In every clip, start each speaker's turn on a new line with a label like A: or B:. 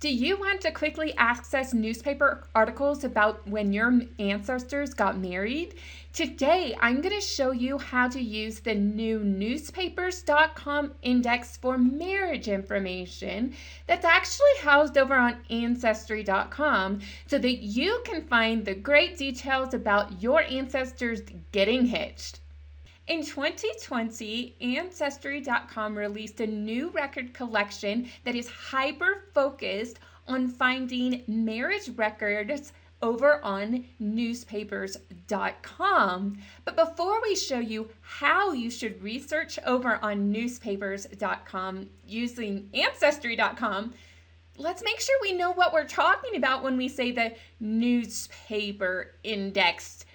A: Do you want to quickly access newspaper articles about when your ancestors got married? Today, I'm going to show you how to use the new newspapers.com index for marriage information that's actually housed over on Ancestry.com so that you can find the great details about your ancestors getting hitched. In 2020, Ancestry.com released a new record collection that is hyper-focused on finding marriage records over on newspapers.com. But before we show you how you should research over on newspapers.com using Ancestry.com, let's make sure we know what we're talking about when we say the newspaper indexed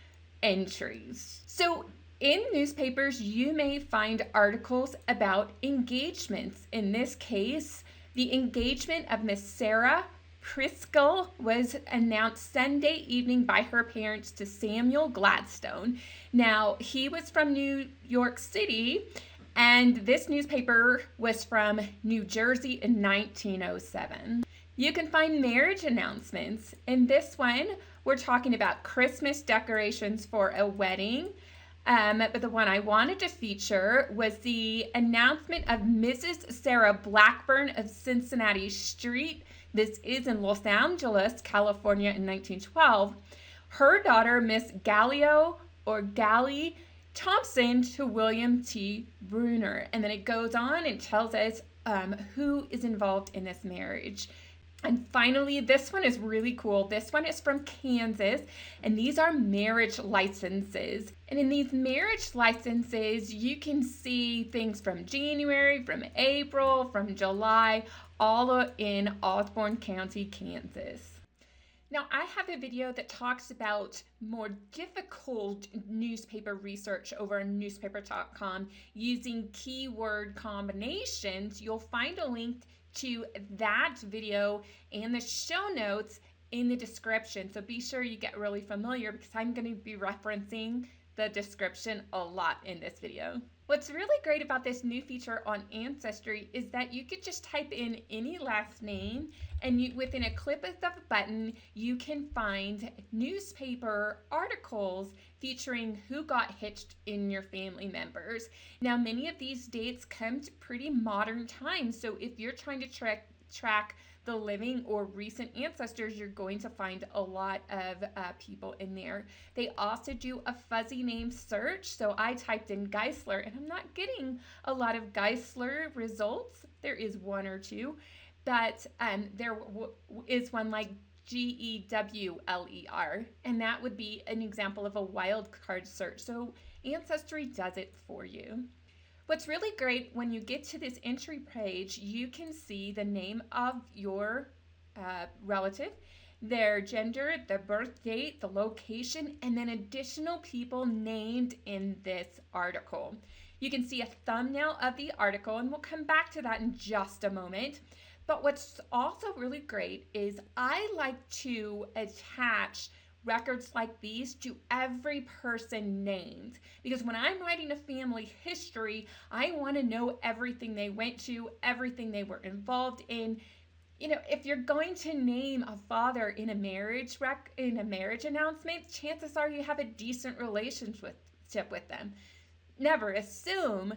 A: entries. So in newspapers, you may find articles about engagements. In this case, the engagement of Miss Sarah Priscilla was announced Sunday evening by her parents to Samuel Gladstone. Now, he was from New York City, and this newspaper was from New Jersey in 1907. You can find marriage announcements. In this one, we're talking about Christmas decorations for a wedding. But the one I wanted to feature was the announcement of Mrs. Sarah Blackburn of Cincinnati Street. This is in Los Angeles, California in 1912. Her daughter, Miss Gallie Thompson to William T. Bruner. And then it goes on and tells us who is involved in this marriage. And finally, this one is really cool. This one is from Kansas, and these are marriage licenses. And in these marriage licenses, you can see things from January, from April, from July, all in Osborne County, Kansas. Now, I have a video that talks about more difficult newspaper research over on newspaper.com using keyword combinations. You'll find a link to that video and the show notes in the description. So be sure you get really familiar because I'm going to be referencing the description a lot in this video. What's really great about this new feature on Ancestry is that you could just type in any last name and within a click of a button, you can find newspaper articles featuring who got hitched in your family members. Now, many of these dates come to pretty modern times, so if you're trying to track the living or recent ancestors, you're going to find a lot of people in there. They also do a fuzzy name search. So I typed in Geisler and I'm not getting a lot of Geisler results. There is one or two, but there is one like Gewler, and that would be an example of a wildcard search. So Ancestry does it for you. What's really great, when you get to this entry page, you can see the name of your relative, their gender, the birth date, the location, and then additional people named in this article. You can see a thumbnail of the article, and we'll come back to that in just a moment. But what's also really great is I like to attach records like these to every person named, because when I'm writing a family history, I want to know everything they went to, everything they were involved in. You know, if you're going to name a father in a marriage announcement, chances are you have a decent relationship with them. Never assume,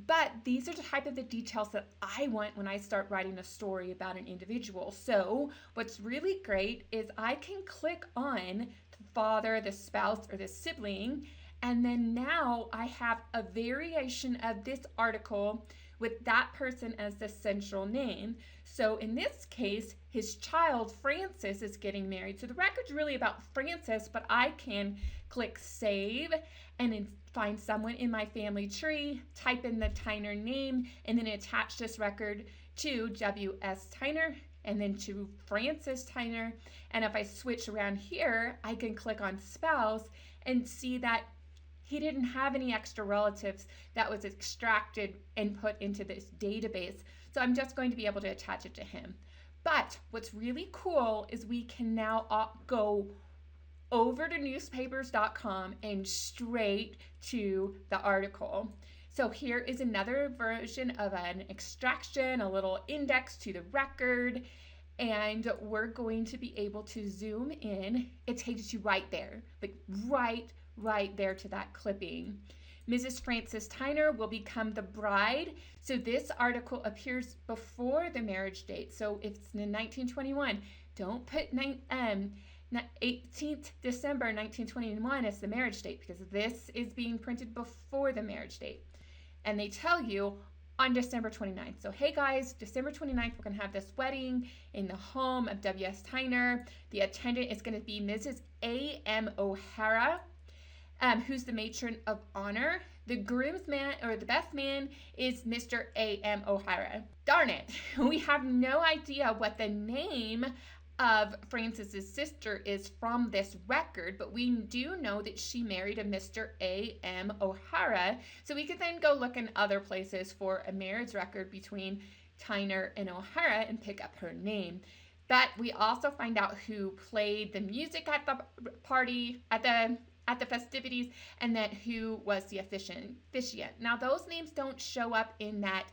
A: but these are the type of the details that I want when I start writing a story about an individual. So what's really great is I can click on the father, the spouse, or the sibling, and then now I have a variation of this article with that person as the central name. So in this case, his child, Francis, is getting married. So the record's really about Francis, but I can click save and then find someone in my family tree, type in the Tyner name, and then attach this record to W.S. Tyner and then to Francis Tyner. And if I switch around here, I can click on spouse and see that he didn't have any extra relatives that was extracted and put into this database. So I'm just going to be able to attach it to him. But what's really cool is we can now go over to newspapers.com and straight to the article. So here is another version of an extraction, a little index to the record. and we're going to be able to zoom in. It takes you right there, like right there to that clipping. Mrs. Frances Tyner will become the bride. So this article appears before the marriage date. So if it's in 1921, don't put 18th December 1921 as the marriage date, because this is being printed before the marriage date. And they tell you on December 29th. So, hey guys, December 29th, we're going to have this wedding in the home of W.S. Tyner. The attendant is going to be Mrs. A.M. O'Hara, who's the matron of honor. The groomsman, or the best man, is Mr. A.M. O'Hara. Darn it, we have no idea what the name of Frances's sister is from this record, but we do know that she married a Mr. A.M. O'Hara, so we could then go look in other places for a marriage record between Tyner and O'Hara and pick up her name. But we also find out who played the music at the party, at the festivities, and then who was the officiant. Now, those names don't show up in that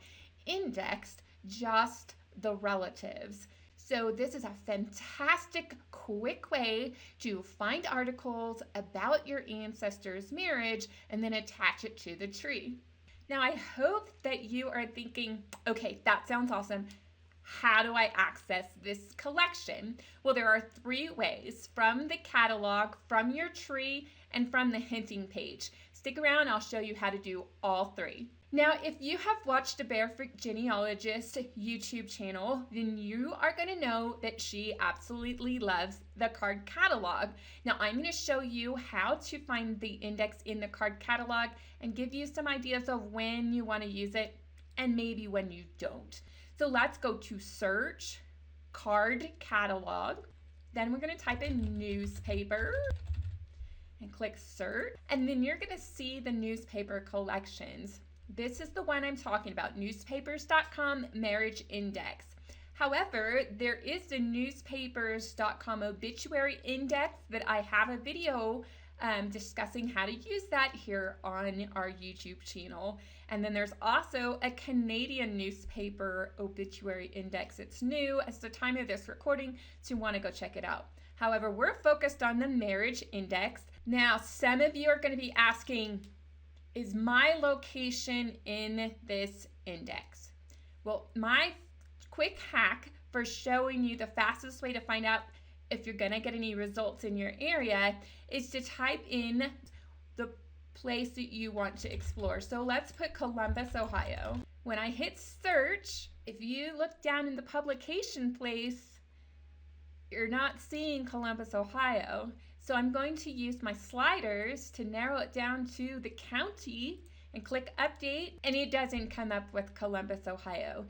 A: index, just the relatives. So this is a fantastic, quick way to find articles about your ancestors' marriage and then attach it to the tree. Now, I hope that you are thinking, okay, that sounds awesome. How do I access this collection? Well, there are 3 ways: from the catalog, from your tree, and from the hinting page. Stick around, I'll show you how to do all 3. Now, if you have watched the Barefoot Genealogist YouTube channel, then you are going to know that she absolutely loves the card catalog. Now, I'm going to show you how to find the index in the card catalog and give you some ideas of when you want to use it and maybe when you don't. So let's go to search, card catalog. Then we're going to type in newspaper and click search. And then you're going to see the newspaper collections. This is the one I'm talking about, newspapers.com marriage index. However, there is the newspapers.com obituary index that I have a video discussing how to use that here on our YouTube channel. And then there's also a Canadian newspaper obituary index. It's new at the time of this recording, so you want to go check it out. However, we're focused on the marriage index. Now, some of you are going to be asking, is my location in this index? Well, my quick hack for showing you the fastest way to find out if you're gonna get any results in your area is to type in the place that you want to explore. So let's put Columbus, Ohio. When I hit search, if you look down in the publication place, you're not seeing Columbus, Ohio. So I'm going to use my sliders to narrow it down to the county and click update, and it doesn't come up with Columbus, Ohio.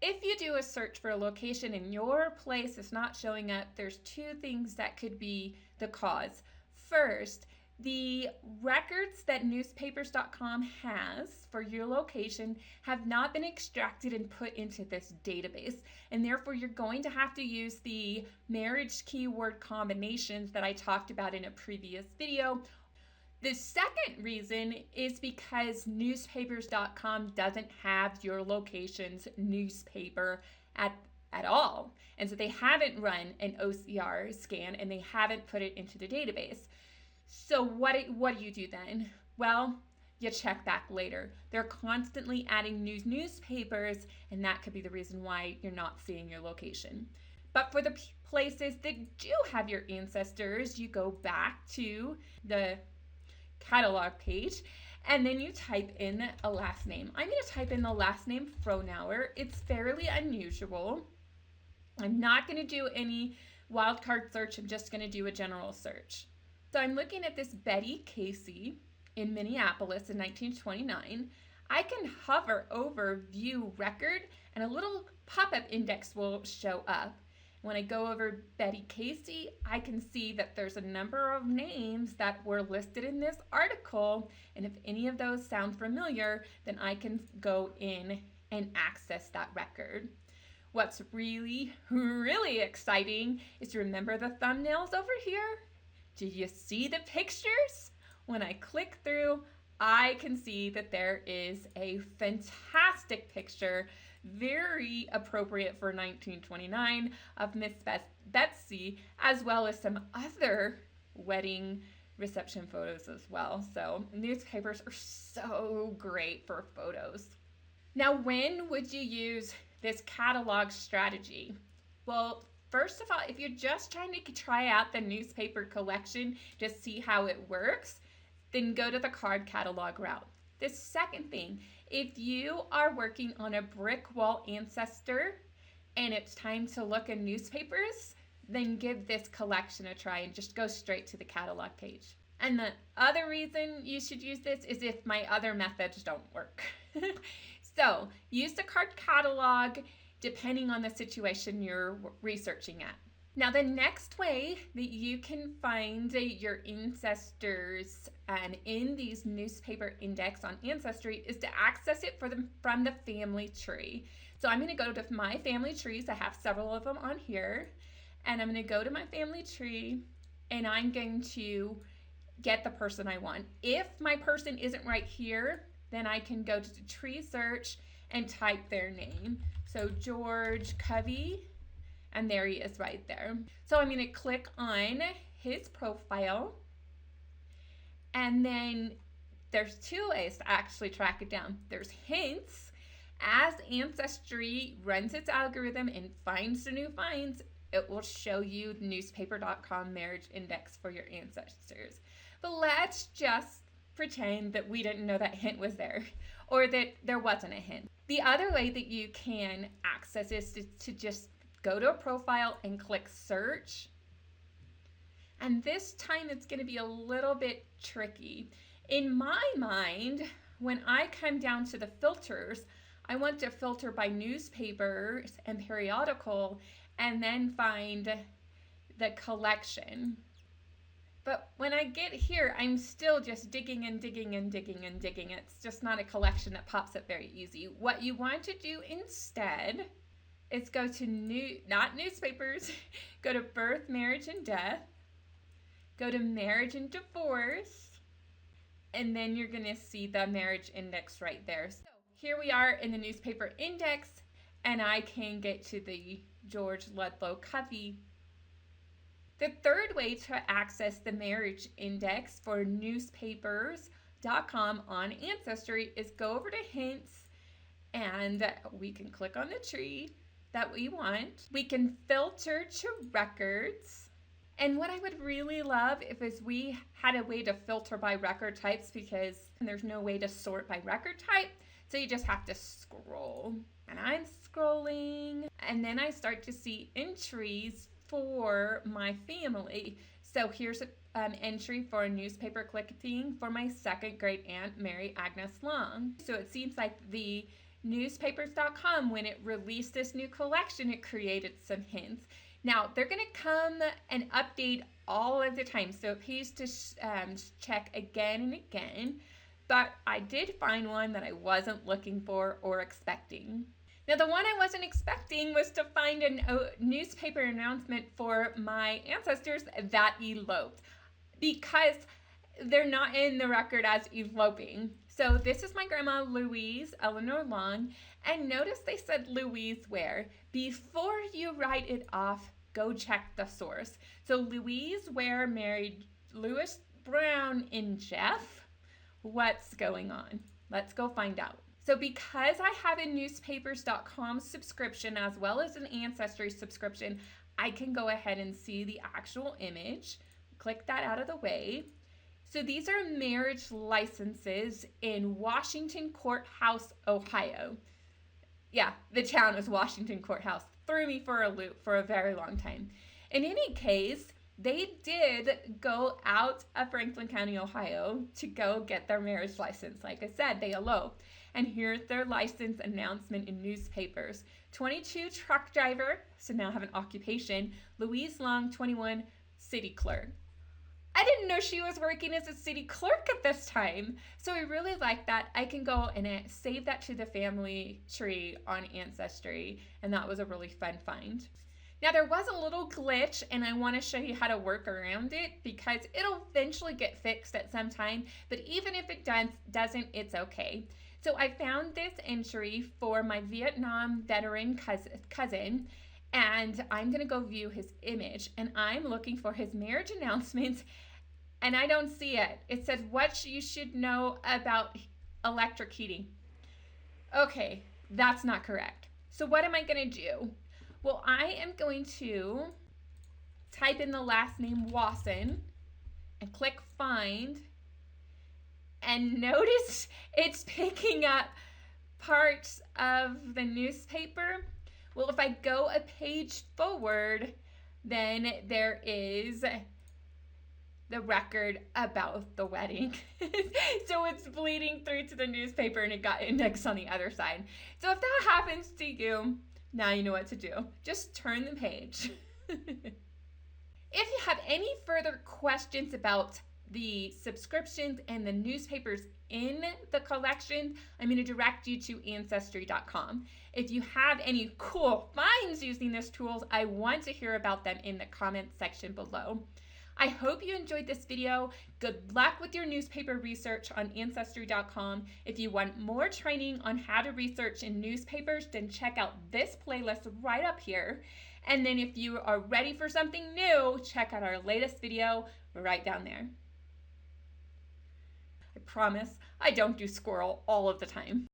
A: If you do a search for a location and your place is not showing up, there's 2 things that could be the cause. First, the records that newspapers.com has for your location have not been extracted and put into this database, and therefore you're going to have to use the marriage keyword combinations that I talked about in a previous video. The second reason is because newspapers.com doesn't have your location's newspaper at all, and so they haven't run an OCR scan and they haven't put it into the database. So what do you do then? Well, you check back later. They're constantly adding new newspapers, and that could be the reason why you're not seeing your location. But for the places that do have your ancestors, you go back to the catalog page, and then you type in a last name. I'm going to type in the last name Frohnauer. It's fairly unusual. I'm not going to do any wildcard search. I'm just going to do a general search. So I'm looking at this Betty Casey in Minneapolis in 1929. I can hover over view record and a little pop-up index will show up. When I go over Betty Casey, I can see that there's a number of names that were listed in this article, and if any of those sound familiar, then I can go in and access that record. What's really, really exciting is, remember the thumbnails over here? Do you see the pictures? When I click through, I can see that there is a fantastic picture very appropriate for 1929 of Miss Betsy, as well as some other wedding reception photos as well. So newspapers are so great for photos. Now, when would you use this catalog strategy? Well, first of all, if you're just trying to try out the newspaper collection to see how it works, then go to the card catalog route. The second thing, if you are working on a brick wall ancestor and it's time to look in newspapers, then give this collection a try and just go straight to the catalog page. And the other reason you should use this is if my other methods don't work. So use the card catalog depending on the situation you're researching at. Now, the next way that you can find your ancestors in these newspaper index on Ancestry is to access it from the family tree. So I'm going to go to my family trees. I have several of them on here. And I'm going to go to my family tree and I'm going to get the person I want. If my person isn't right here, then I can go to the tree search and type their name. So George Covey, and there he is right there. So I'm going to click on his profile, and then there's two ways to actually track it down. There's hints. As Ancestry runs its algorithm and finds the new finds, it will show you the newspaper.com marriage index for your ancestors. But let's just pretend that we didn't know that hint was there, or that there wasn't a hint. The other way that you can access is to just go to a profile and click search. And this time it's going to be a little bit tricky. In my mind, when I come down to the filters, I want to filter by newspapers and periodical and then find the collection. But when I get here, I'm still just digging and digging and digging and digging. It's just not a collection that pops up very easy. What you want to do instead is go to not newspapers, go to birth, marriage, and death, go to marriage and divorce, and then you're going to see the marriage index right there. So here we are in the newspaper index, and I can get to the George Ludlow Covey. The third way to access the marriage index for newspapers.com on Ancestry is go over to hints, and we can click on the tree that we want. We can filter to records. And what I would really love is we had a way to filter by record types, because there's no way to sort by record type. So you just have to scroll. And I'm scrolling, and then I start to see entries for my family. So here's an entry for a newspaper clipping for my second great aunt, Mary Agnes Long. So it seems like the newspapers.com, when it released this new collection, it created some hints. Now, they're going to come and update all of the time, so please just check again and again. But I did find one that I wasn't looking for or expecting. Now, the one I wasn't expecting was to find a newspaper announcement for my ancestors that eloped, because they're not in the record as eloping. So this is my grandma, Louise Eleanor Long, and notice they said Louise Ware. Before you write it off, go check the source. So Louise Ware married Lewis Brown and Jeff. What's going on? Let's go find out. So because I have a newspapers.com subscription as well as an Ancestry subscription, I can go ahead and see the actual image. Click that out of the way. So these are marriage licenses in Washington Courthouse, Ohio. Yeah, the town is Washington Courthouse. Threw me for a loop for a very long time. In any case, they did go out of Franklin County, Ohio to go get their marriage license. Like I said, they eloped. And here's their license announcement in newspapers. 22 truck driver, so now have an occupation. Louise Long, 21, city clerk. I didn't know she was working as a city clerk at this time. So I really like that. I can go and save that to the family tree on Ancestry. And that was a really fun find. Now, there was a little glitch, and I want to show you how to work around it, because it'll eventually get fixed at some time. But even if it doesn't, it's okay. So I found this entry for my Vietnam veteran cousin, and I'm going to go view his image, and I'm looking for his marriage announcements, and I don't see it. It says what you should know about electric heating. Okay, that's not correct. So what am I going to do? Well, I am going to type in the last name Wasson and click find, and notice it's picking up parts of the newspaper. Well, if I go a page forward, then there is the record about the wedding. So it's bleeding through to the newspaper and it got indexed on the other side. So if that happens to you, now you know what to do. Just turn the page. If you have any further questions about the subscriptions and the newspapers in the collection, I'm going to direct you to Ancestry.com. If you have any cool finds using this tools, I want to hear about them in the comments section below. I hope you enjoyed this video. Good luck with your newspaper research on Ancestry.com. If you want more training on how to research in newspapers, then check out this playlist right up here. And then if you are ready for something new, check out our latest video right down there. I promise I don't do squirrel all of the time.